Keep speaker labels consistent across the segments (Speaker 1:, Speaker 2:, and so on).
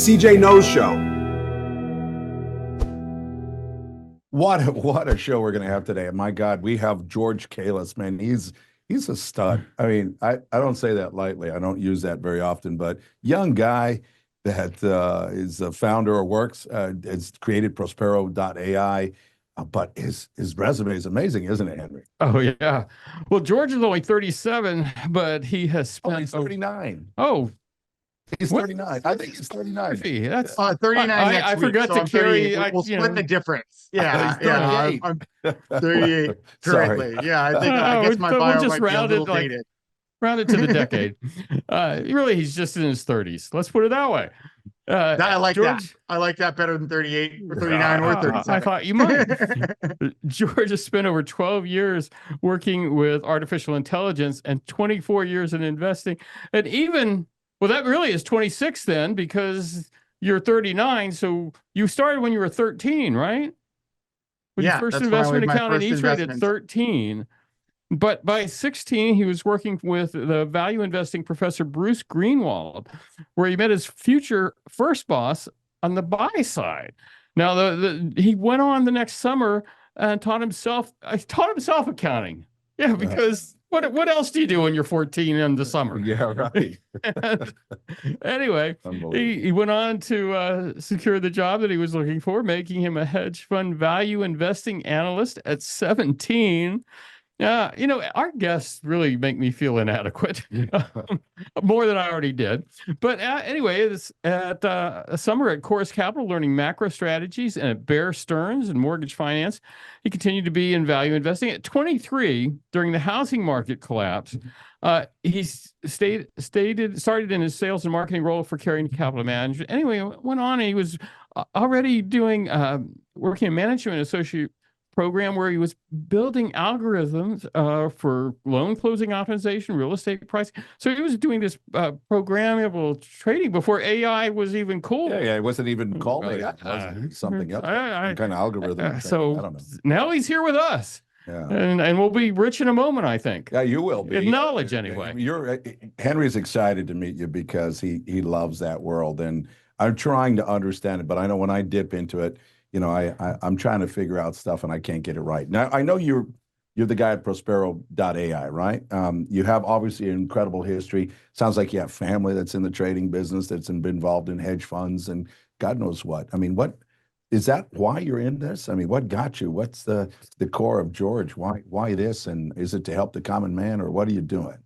Speaker 1: CJ Knows Show.
Speaker 2: What a show we're going to have today. My God, we have George Kailas, man. He's a stud. I mean, I don't say that lightly. I don't use that very often, but young guy that is a founder or works, has created Prospero.ai. But his resume is amazing, isn't it, Henry?
Speaker 3: Oh, yeah. Well, George is only 37, but he has spent...
Speaker 2: he's 39.
Speaker 3: Oh,
Speaker 2: he's 39. I think he's 39.
Speaker 3: That's
Speaker 4: 39 next
Speaker 3: I
Speaker 4: week,
Speaker 3: forgot
Speaker 4: so
Speaker 3: to
Speaker 4: I'm
Speaker 3: carry...
Speaker 4: We'll split the difference. Yeah,
Speaker 2: He's 38.
Speaker 4: I'm 38 currently.
Speaker 2: Sorry.
Speaker 4: Yeah, I guess my bio
Speaker 3: just
Speaker 4: might be a little
Speaker 3: like,
Speaker 4: dated.
Speaker 3: round it to the decade. Really, he's just in his 30s. Let's put it that way.
Speaker 4: I like
Speaker 3: George,
Speaker 4: that. I like that better than 38 or 39 or 37.
Speaker 3: I thought you might. George has spent over 12 years working with artificial intelligence and 24 years in investing. And even, well, that really is 26 then, because you're 39. So you started when you were 13, right? With your first investment account in E-Trade at 13. But by 16, he was working with the value investing professor Bruce Greenwald, where he met his future first boss on the buy side. Now, he went on the next summer and taught himself accounting. Yeah, because what else do you do when you're 14 in the summer?
Speaker 2: Yeah, right.
Speaker 3: Anyway, he went on to secure the job that he was looking for, making him a hedge fund value investing analyst at 17. Our guests really make me feel inadequate, more than I already did. But anyway, it's at a summer at Corus Capital, learning macro strategies, and at Bear Stearns and mortgage finance. He continued to be in value investing. At 23, during the housing market collapse, he started in his sales and marketing role for Carrington Capital Management. Anyway, went on, and he was already doing working in management associate program where he was building algorithms for loan closing optimization, real estate pricing. So he was doing this programmable trading before AI was even cool.
Speaker 2: Yeah, it wasn't even called AI. It wasn't something else. Some kind of algorithm.
Speaker 3: So
Speaker 2: I don't know.
Speaker 3: Now he's here with us.
Speaker 2: Yeah.
Speaker 3: And we'll be rich in a moment, I think.
Speaker 2: Yeah, you will be.
Speaker 3: In knowledge, anyway.
Speaker 2: Henry's excited to meet you because he loves that world. And I'm trying to understand it, but I know when I dip into it, I'm trying to figure out stuff and I can't get it right. Now, I know you're the guy at Prospero.ai, right? You have obviously an incredible history. Sounds like you have family that's in the trading business, that's been involved in hedge funds and God knows what. I mean, what is that? Why you're in this? I mean, what got you? What's the core of George? Why this? And is it to help the common man, or what are you doing?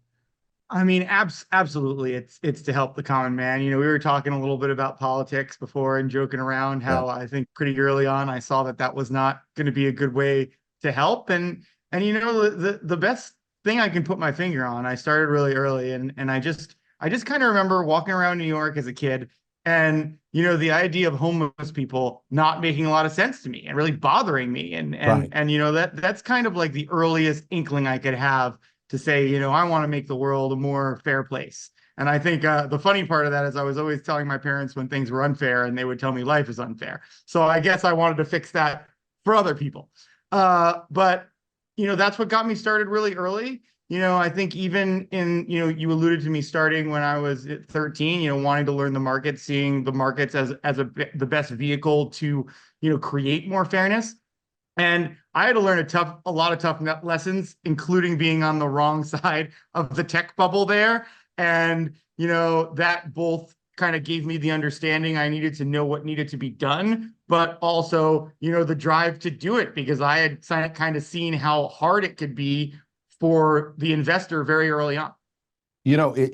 Speaker 4: I mean, absolutely. It's to help the common man. We were talking a little bit about politics before and joking around how I think pretty early on I saw that was not going to be a good way to help. And the best thing I can put my finger on, I started really early, and I just kind of remember walking around New York as a kid, and the idea of homeless people not making a lot of sense to me and really bothering me, and that's kind of like the earliest inkling I could have to say, I want to make the world a more fair place. And I think the funny part of that is I was always telling my parents when things were unfair, and they would tell me life is unfair. So I guess I wanted to fix that for other people. But that's what got me started really early. I think even in, you alluded to me starting when I was 13, wanting to learn the market, seeing the markets as the best vehicle to, create more fairness. And I had to learn a lot of tough lessons, including being on the wrong side of the tech bubble there. And, that both kind of gave me the understanding I needed to know what needed to be done, but also, the drive to do it, because I had kind of seen how hard it could be for the investor very early on.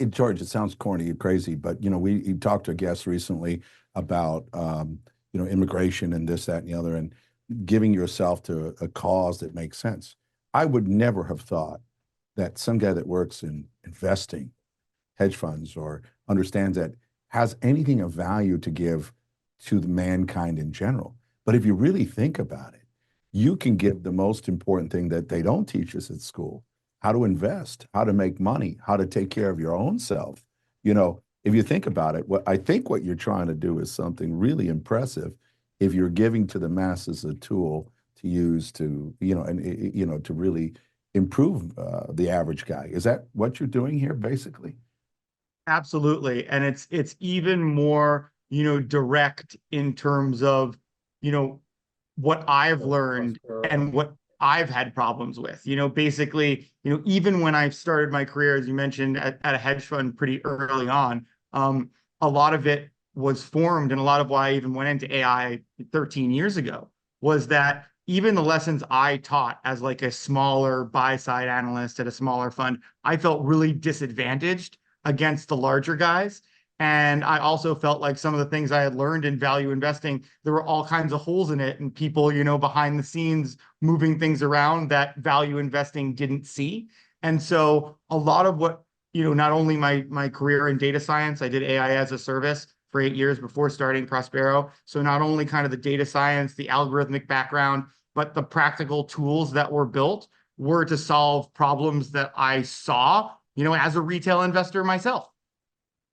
Speaker 2: George, it sounds corny and crazy, but, we talked to a guest recently about, immigration and this, that, and the other, and giving yourself to a cause that makes sense. I would never have thought that some guy that works in investing, hedge funds, or understands that has anything of value to give to the mankind in general. But if you really think about it, you can give the most important thing that they don't teach us at school: how to invest, how to make money, how to take care of your own self. If you think about it, what you're trying to do is something really impressive. If you're giving to the masses a tool to use to, to really improve the average guy. Is that what you're doing here, basically?
Speaker 4: Absolutely. And it's even more, direct in terms of, what I've learned and what I've had problems with. Basically, even when I started my career, as you mentioned, at a hedge fund pretty early on, a lot of it was formed, and a lot of why I even went into AI 13 years ago was that even the lessons I taught as like a smaller buy-side analyst at a smaller fund, I felt really disadvantaged against the larger guys. And I also felt like some of the things I had learned in value investing, there were all kinds of holes in it, and people, behind the scenes moving things around that value investing didn't see. And so a lot of what, not only my career in data science, I did AI as a service for 8 years before starting Prospero. So not only kind of the data science, the algorithmic background, but the practical tools that were built were to solve problems that I saw, as a retail investor myself.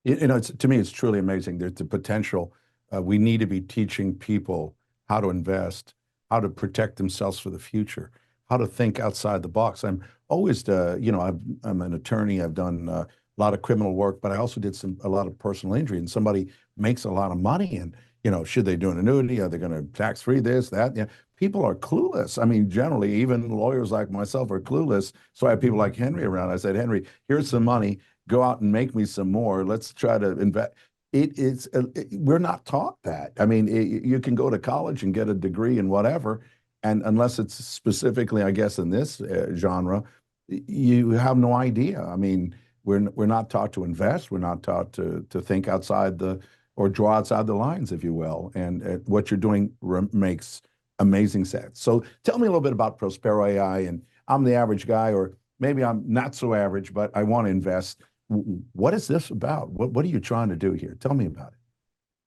Speaker 2: To me, it's truly amazing. There's the potential. We need to be teaching people how to invest, how to protect themselves for the future, how to think outside the box. I'm always, I'm an attorney. I've done a lot of criminal work, but I also did a lot of personal injury. And somebody makes a lot of money, and should they do an annuity? Are they going to tax-free this, that? Yeah, people are clueless. I mean, generally, even lawyers like myself are clueless. So I have people like Henry around. I said, Henry, here's some money. Go out and make me some more. Let's try to invest. We're not taught that. I mean, you can go to college and get a degree in whatever, and unless it's specifically, I guess, in this genre, you have no idea. I mean, we're not taught to invest. We're not taught to think outside or draw outside the lines, if you will. And what you're doing makes amazing sense. So tell me a little bit about Prospero.ai. And I'm the average guy, or maybe I'm not so average, but I want to invest. What is this about? What are you trying to do here? Tell me about it.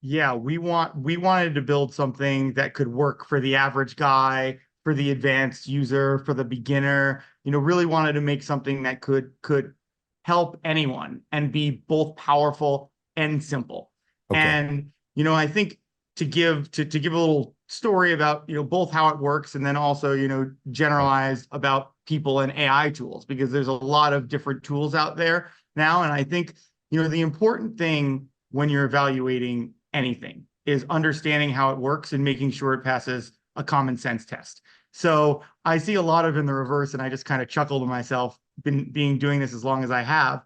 Speaker 4: Yeah, we wanted to build something that could work for the average guy, for the advanced user, for the beginner. Really wanted to make something that could help anyone and be both powerful and simple.
Speaker 2: Okay.
Speaker 4: And I think to give a little story about both how it works, and then also generalized about people and AI tools, because there's a lot of different tools out there now. And I think the important thing when you're evaluating anything is understanding how it works and making sure it passes a common sense test. So I see a lot of in the reverse, and I just kind of chuckle to myself, doing this as long as I have.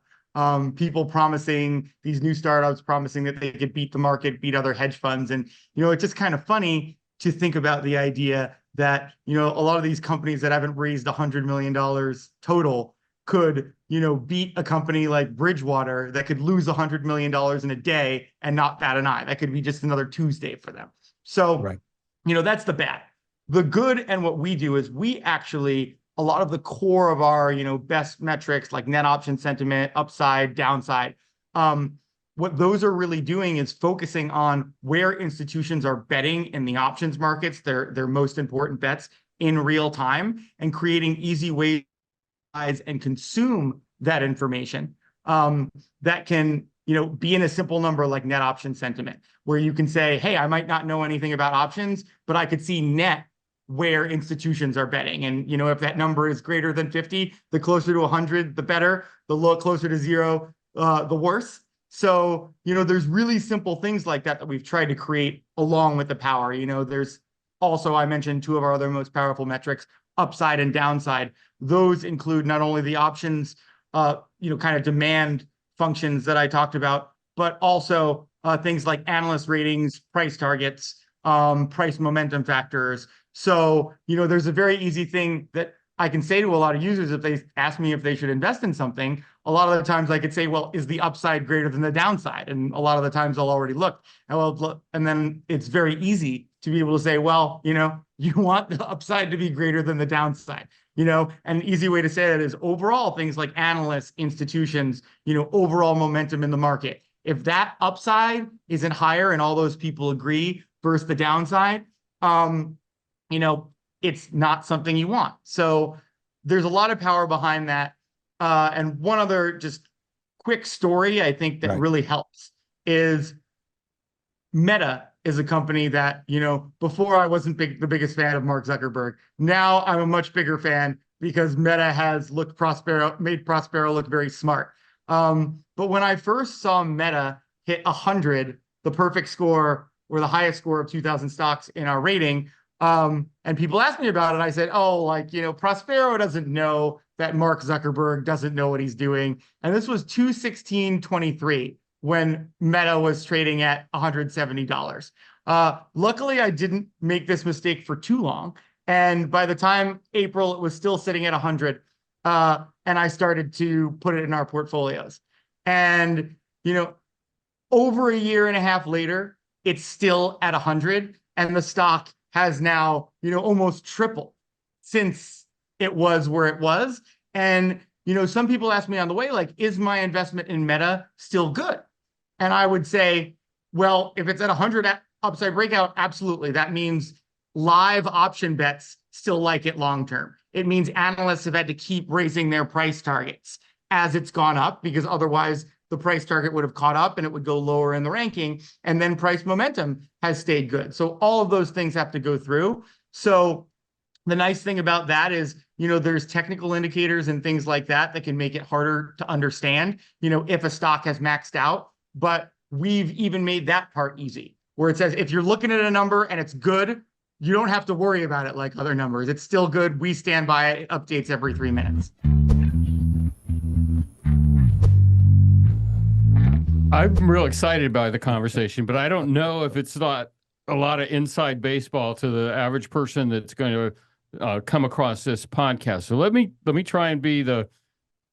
Speaker 4: People promising these new startups, promising that they could beat the market, beat other hedge funds. And, it's just kind of funny to think about the idea that, a lot of these companies that haven't raised $100 million total could, beat a company like Bridgewater that could lose $100 million in a day and not bat an eye. That could be just another Tuesday for them. So,
Speaker 2: right.
Speaker 4: That's the bad. The good, and what we do is we actually, a lot of the core of our, best metrics like net option sentiment, upside, downside, what those are really doing is focusing on where institutions are betting in the options markets, their most important bets in real time, and creating easy ways and consume that information that can, be in a simple number like net option sentiment, where you can say, hey, I might not know anything about options, but I could see net where institutions are betting. And, if that number is greater than 50, the closer to 100, the better, closer to 0, the worse. So, there's really simple things like that we've tried to create along with the power. There's also, I mentioned two of our other most powerful metrics, upside and downside. Those include not only the options, kind of demand functions that I talked about, but also things like analyst ratings, price targets, price momentum factors. So, there's a very easy thing that I can say to a lot of users if they ask me if they should invest in something. A lot of the times I could say, well, is the upside greater than the downside? And a lot of the times I'll already look. And then it's very easy to be able to say, well, you want the upside to be greater than the downside. And an easy way to say that is overall things like analysts, institutions, overall momentum in the market. If that upside isn't higher and all those people agree versus the downside, it's not something you want. So there's a lot of power behind that. And one other just quick story I think that really helps is Meta is a company that, before I wasn't the biggest fan of Mark Zuckerberg. Now I'm a much bigger fan because Meta has made Prospero look very smart. But when I first saw Meta hit 100, the perfect score or the highest score of 2,000 stocks in our rating. And people asked me about it. I said, oh, like, Prospero doesn't know that Mark Zuckerberg doesn't know what he's doing. And this was 2/16/23 when Meta was trading at $170. Luckily, I didn't make this mistake for too long. And by the time April, it was still sitting at 100. And I started to put it in our portfolios. And, over a year and a half later, it's still at 100. And the stock has now, almost tripled since it was where it was. And, some people ask me on the way, like, is my investment in Meta still good? And I would say, well, if it's at 100 at upside breakout, absolutely. That means live option bets still like it long-term. It means analysts have had to keep raising their price targets as it's gone up, because otherwise the price target would have caught up and it would go lower in the ranking. And then price momentum has stayed good. So all of those things have to go through. So the nice thing about that is, there's technical indicators and things like that that can make it harder to understand, if a stock has maxed out. But we've even made that part easy, where it says, if you're looking at a number and it's good, you don't have to worry about it like other numbers. It's still good. We stand by it. It updates every 3 minutes.
Speaker 3: I'm real excited by the conversation, but I don't know if it's not a lot of inside baseball to the average person that's going to come across this podcast. So let me try and be the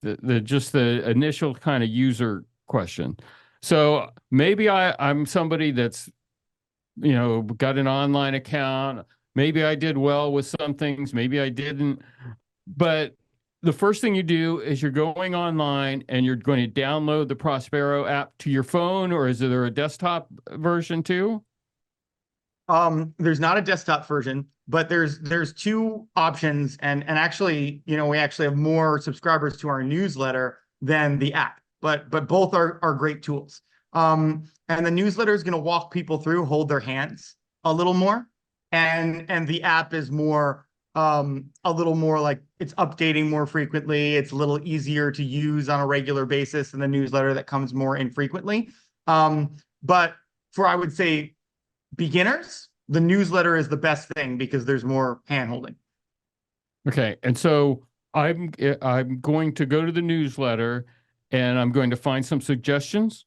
Speaker 3: initial kind of user question. So maybe I'm somebody that's, got an online account. Maybe I did well with some things, maybe I didn't. But the first thing you do is you're going online and you're going to download the Prospero app to your phone, or is there a desktop version too?
Speaker 4: There's not a desktop version, but there's two options. And actually, we actually have more subscribers to our newsletter than the app, but both are great tools. And the newsletter is going to walk people through, hold their hands a little more. And the app is more, a little more like it's updating more frequently. It's a little easier to use on a regular basis than the newsletter that comes more infrequently. But for, I would say, beginners, the newsletter is the best thing because there's more hand-holding.
Speaker 3: Okay. And so I'm going to go to the newsletter and I'm going to find some suggestions.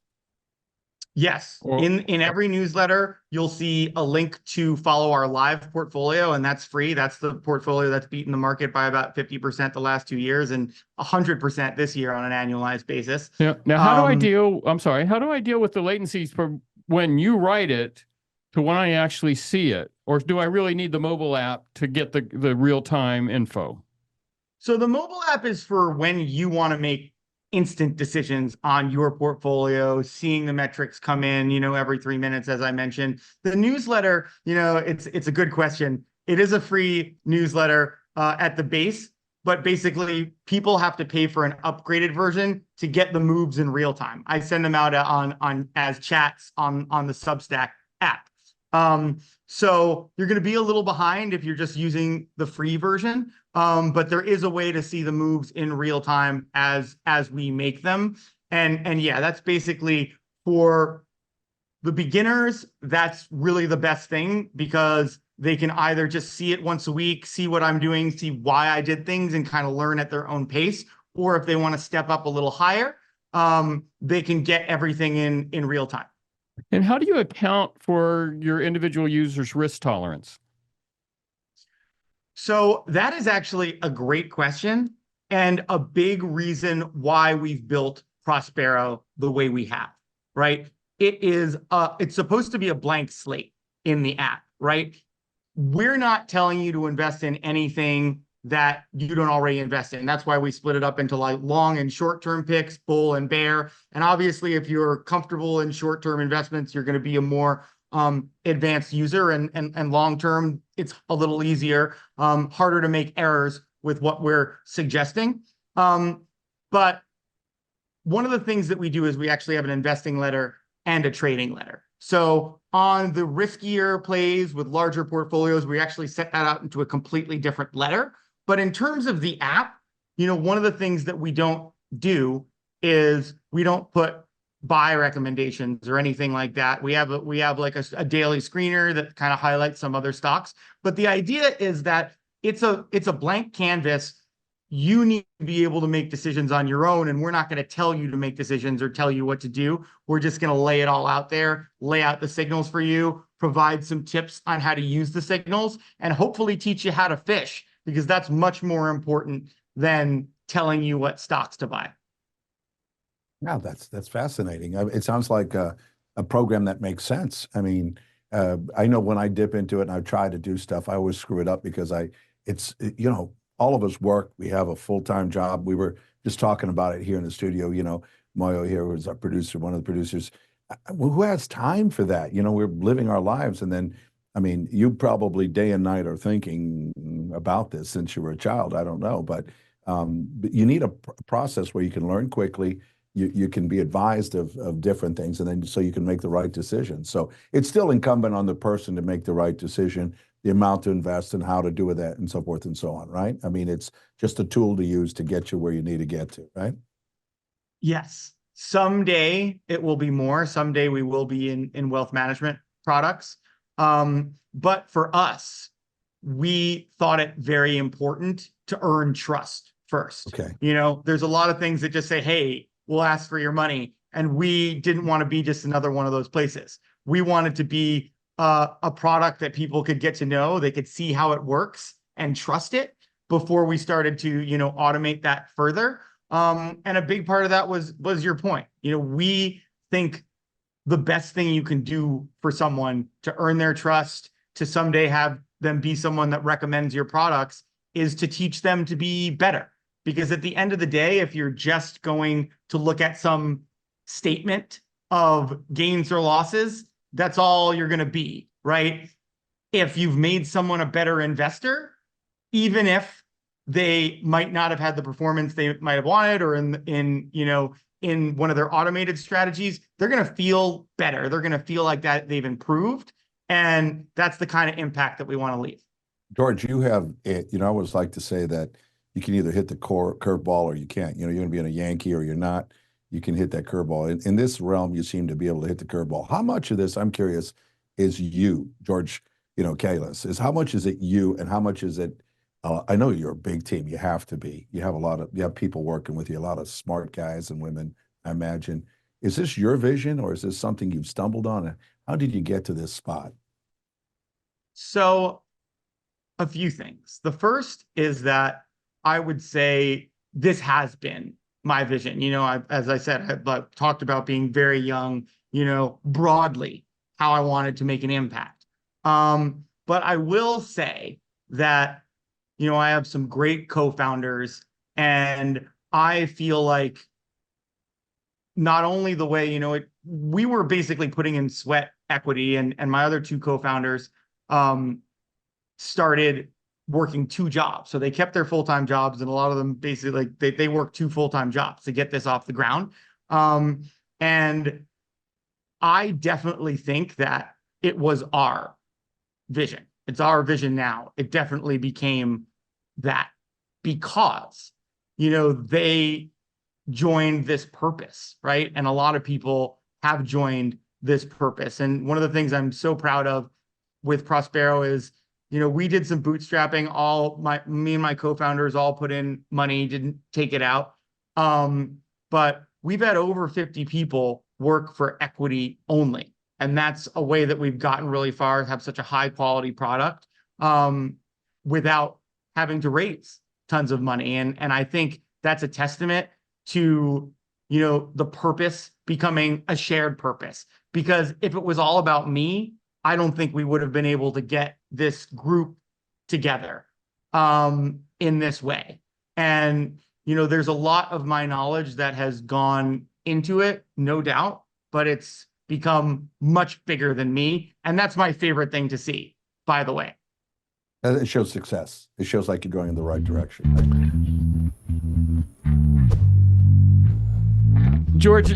Speaker 4: Yes. In every newsletter, you'll see a link to follow our live portfolio, and that's free. That's the portfolio that's beaten the market by about 50% the last 2 years and 100% this year on an annualized basis.
Speaker 3: Yeah. Now, how do I deal with the latencies from when you write it to when I actually see it? Or do I really need the mobile app to get the real-time info?
Speaker 4: So the mobile app is for when you want to make instant decisions on your portfolio, seeing the metrics come in, every 3 minutes, as I mentioned. The newsletter, it's a good question. It is a free newsletter at the base, but basically people have to pay for an upgraded version to get the moves in real time. I send them out on as chats on the Substack app. So you're going to be a little behind if you're just using the free version. But there is a way to see the moves in real time as we make them. And yeah, that's basically for the beginners. That's really the best thing because they can either just see it once a week, see what I'm doing, see why I did things and kind of learn at their own pace. Or if they want to step up a little higher, they can get everything in real time.
Speaker 3: And how do you account for your individual users' risk tolerance?
Speaker 4: So that is actually a great question and a big reason why we've built Prospero the way we have, right? It's supposed to be a blank slate in the app, right? We're not telling you to invest in anything that you don't already invest in. That's why we split it up into like long and short-term picks, bull and bear. And obviously, if you're comfortable in short-term investments, you're going to be a more advanced user, and long-term, it's a little easier, harder to make errors with what we're suggesting. But one of the things that we do is we actually have an investing letter and a trading letter. So on the riskier plays with larger portfolios, we actually set that out into a completely different letter. But in terms of the app, one of the things that we don't do is we don't put buy recommendations or anything like that. We have like a daily screener that kind of highlights some other stocks. But the idea is that it's a blank canvas. You need to be able to make decisions on your own, and we're not going to tell you to make decisions or tell you what to do. We're just going to lay it all out there, lay out the signals for you, provide some tips on how to use the signals, and hopefully teach you how to fish, because that's much more important than telling you what stocks to buy.
Speaker 2: Yeah, that's fascinating. It sounds like a program that makes sense. I mean, I know when I dip into it and I try to do stuff, I always screw it up because you know, all of us work. We have a full-time job. We were just talking about it here in the studio. You know, Moyo here was our producer, one of the producers. Who has time for that? You know, we're living our lives, and then, I mean, you probably day and night are thinking about this since you were a child. I don't know, but you need a process where you can learn quickly. You can be advised of different things, and then so you can make the right decision. So it's still incumbent on the person to make the right decision, the amount to invest and how to do with that and so forth and so on, right? I mean, it's just a tool to use to get you where you need to get to, right?
Speaker 4: Yes. Someday it will be more. Someday we will be in wealth management products. But for us, we thought it very important to earn trust first.
Speaker 2: Okay.
Speaker 4: You know, there's a lot of things that just say, hey, we'll ask for your money. And we didn't want to be just another one of those places. We wanted to be a product that people could get to know, they could see how it works and trust it before we started to, you know, automate that further. And a big part of that was your point. You know, we think the best thing you can do for someone to earn their trust, to someday have them be someone that recommends your products, is to teach them to be better. Because at the end of the day, if you're just going to look at some statement of gains or losses, that's all you're going to be, right? If you've made someone a better investor, even if they might not have had the performance they might have wanted, or in one of their automated strategies, they're going to feel better. They're going to feel like that they've improved. And that's the kind of impact that we want to leave.
Speaker 2: George, you have it. You know, I always like to say that you can either hit the curveball or you can't. You know, you're going to be in a Yankee or you're not. You can hit that curveball. In this realm, you seem to be able to hit the curveball. How much of this, I'm curious, is you, George, you know, Kailas, is how much is it you and how much is it, I know you're a big team. You have to be. You have people working with you, a lot of smart guys and women, I imagine. Is this your vision or is this something you've stumbled on? How did you get to this spot?
Speaker 4: So a few things. The first is that I would say this has been my vision. You know, as I said, I've talked about being very young, you know, broadly, how I wanted to make an impact. But I will say that, you know, I have some great co-founders, and I feel like not only the way, you know, we were basically putting in sweat equity, and my other two co-founders started working 2 jobs. So they kept their full-time jobs, and a lot of them basically like they worked 2 full-time jobs to get this off the ground. And I definitely think that it was our vision. It's our vision now. It definitely became that because, you know, they joined this purpose, right? And a lot of people have joined this purpose. And one of the things I'm so proud of with Prospero is, you know, we did some bootstrapping. Me and my co-founders all put in money, didn't take it out. But we've had over 50 people work for equity only. And that's a way that we've gotten really far, have such a high quality product without having to raise tons of money. And I think that's a testament to, you know, the purpose becoming a shared purpose. Because if it was all about me, I don't think we would have been able to get this group together in this way. And, you know, there's a lot of my knowledge that has gone into it, no doubt, but it's become much bigger than me. And that's my favorite thing to see, by the way.
Speaker 2: It shows success. It shows like you're going in the right direction.
Speaker 3: George,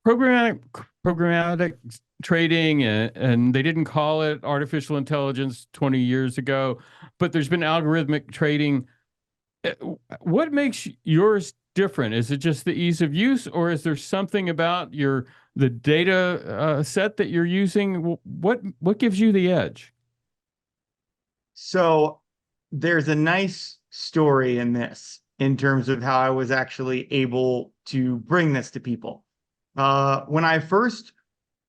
Speaker 3: programmatic trading, and they didn't call it artificial intelligence 20 years ago, but there's been algorithmic trading. What makes yours different? Is it just the ease of use, or is there something about the data set that you're using? What gives you the edge?
Speaker 4: So there's a nice story in this in terms of how I was actually able to bring this to people. When I first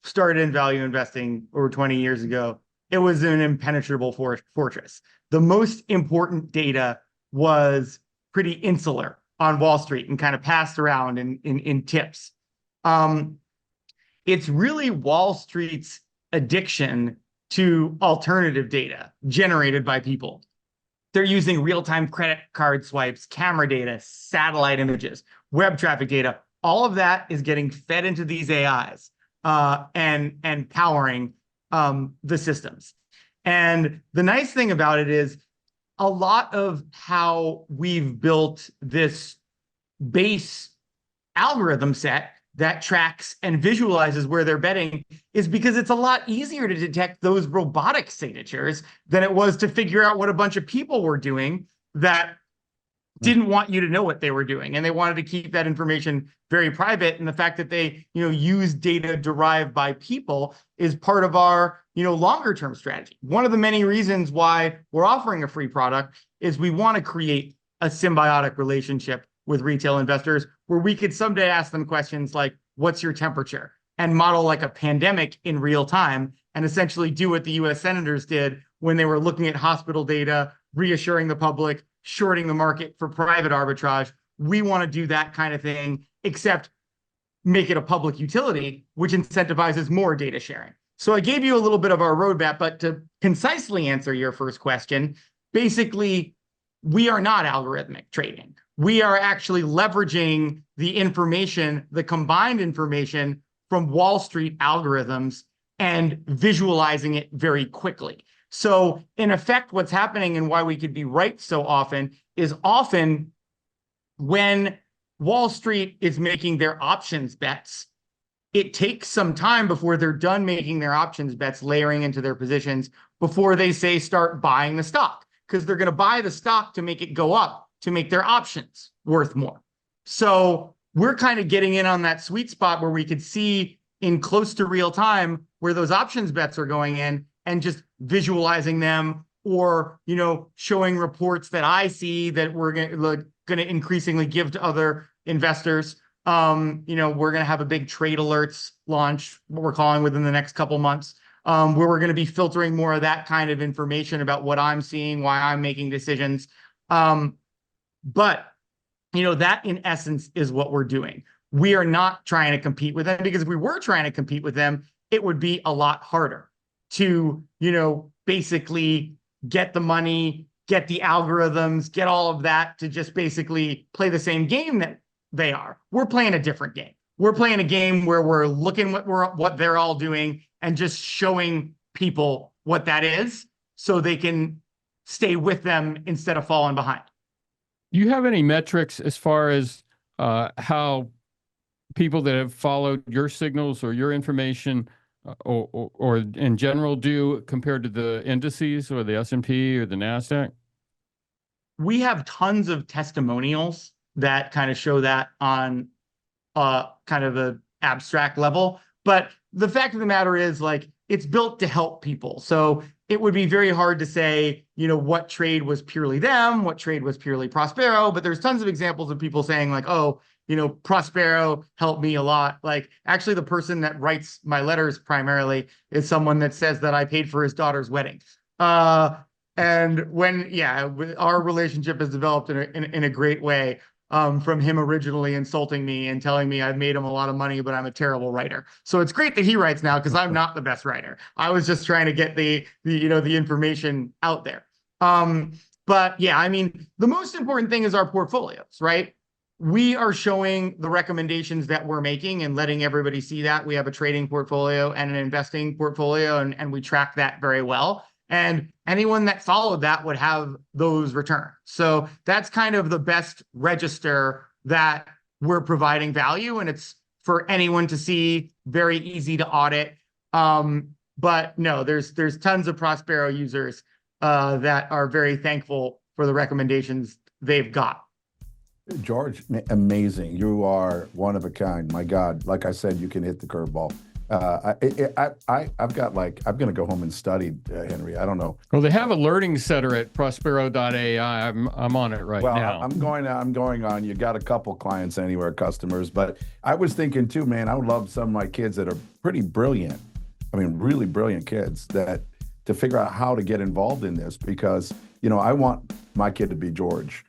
Speaker 4: started in value investing over 20 years ago, it was an impenetrable fortress. The most important data was pretty insular on Wall Street and kind of passed around in tips. It's really Wall Street's addiction to alternative data generated by people. They're using real-time credit card swipes, camera data, satellite images, web traffic data. All of that is getting fed into these AIs and powering the systems. And the nice thing about it is a lot of how we've built this base algorithm set that tracks and visualizes where they're betting is because it's a lot easier to detect those robotic signatures than it was to figure out what a bunch of people were doing that didn't want you to know what they were doing. And they wanted to keep that information very private. And the fact that they, use data derived by people is part of our, longer term strategy. One of the many reasons why we're offering a free product is we want to create a symbiotic relationship with retail investors where we could someday ask them questions like, what's your temperature? And model like a pandemic in real time and essentially do what the US senators did when they were looking at hospital data, reassuring the public, shorting the market for private arbitrage. We want to do that kind of thing, except make it a public utility, which incentivizes more data sharing. So I gave you a little bit of our roadmap, but to concisely answer your first question, basically, we are not algorithmic trading. We are actually leveraging the information, the combined information from Wall Street algorithms and visualizing it very quickly. So in effect, what's happening and why we could be right so often is often when Wall Street is making their options bets, it takes some time before they're done making their options bets, layering into their positions, before they say start buying the stock, because they're going to buy the stock to make it go up, to make their options worth more. So we're kind of getting in on that sweet spot where we could see in close to real time where those options bets are going in and just visualizing them or, showing reports that I see that we're going to increasingly give to other investors. We're going to have a big trade alerts launch, what we're calling within the next couple months, where we're going to be filtering more of that kind of information about what I'm seeing, why I'm making decisions. But, that in essence is what we're doing. We are not trying to compete with them, because if we were trying to compete with them, it would be a lot harder to, basically get the money, get the algorithms, get all of that to just basically play the same game that they are. We're playing a different game. We're playing a game where we're looking what they're all doing and just showing people what that is so they can stay with them instead of falling behind.
Speaker 3: Do you have any metrics as far as how people that have followed your signals or your information or in general do compared to the indices or the S&P or the NASDAQ?
Speaker 4: We have tons of testimonials that kind of show that on kind of an abstract level. But the fact of the matter is, it's built to help people. So it would be very hard to say, what trade was purely them, what trade was purely Prospero. But there's tons of examples of people saying Prospero helped me a lot. Actually, the person that writes my letters primarily is someone that says that I paid for his daughter's wedding. And when, our relationship has developed in a great way, from him originally insulting me and telling me I've made him a lot of money, but I'm a terrible writer. So it's great that he writes now, because I'm not the best writer. I was just trying to get the information out there. But yeah, the most important thing is our portfolios, right? We are showing the recommendations that we're making and letting everybody see that. We have a trading portfolio and an investing portfolio, and we track that very well. And anyone that followed that would have those returns. So that's kind of the best register that we're providing value. And it's for anyone to see, very easy to audit. But no, there's tons of Prospero users that are very thankful for the recommendations they've got.
Speaker 2: George, amazing. You are one of a kind. My God, like I said, you can hit the curveball. I'm going to go home and study, Henry. I don't know.
Speaker 3: Well, they have a learning center at Prospero.ai. I'm on it right now.
Speaker 2: I'm going on. You got a couple clients anywhere, customers, but I was thinking too, man, I would love some of my kids that are pretty brilliant. I mean, really brilliant kids to figure out how to get involved in this, because, I want my kid to be George.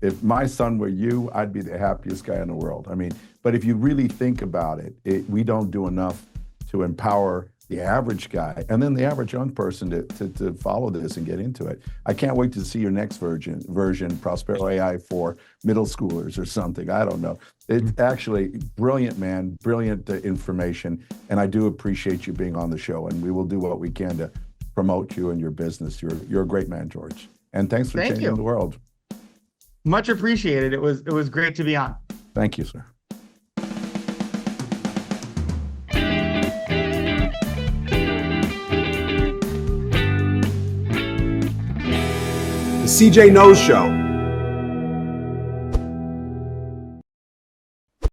Speaker 2: If my son were you, I'd be the happiest guy in the world. I mean, but if you really think about it, we don't do enough to empower the average guy and then the average young person to follow this and get into it. I can't wait to see your next version, Prospero.ai for middle schoolers or something. I don't know. It's actually brilliant, man, brilliant information. And I do appreciate you being on the show, and we will do what we can to promote you and your business. You're a great man, George. And thanks for changing the world.
Speaker 4: Much appreciated. It was great to be on.
Speaker 2: Thank you, sir.
Speaker 1: The CJ Knows Show.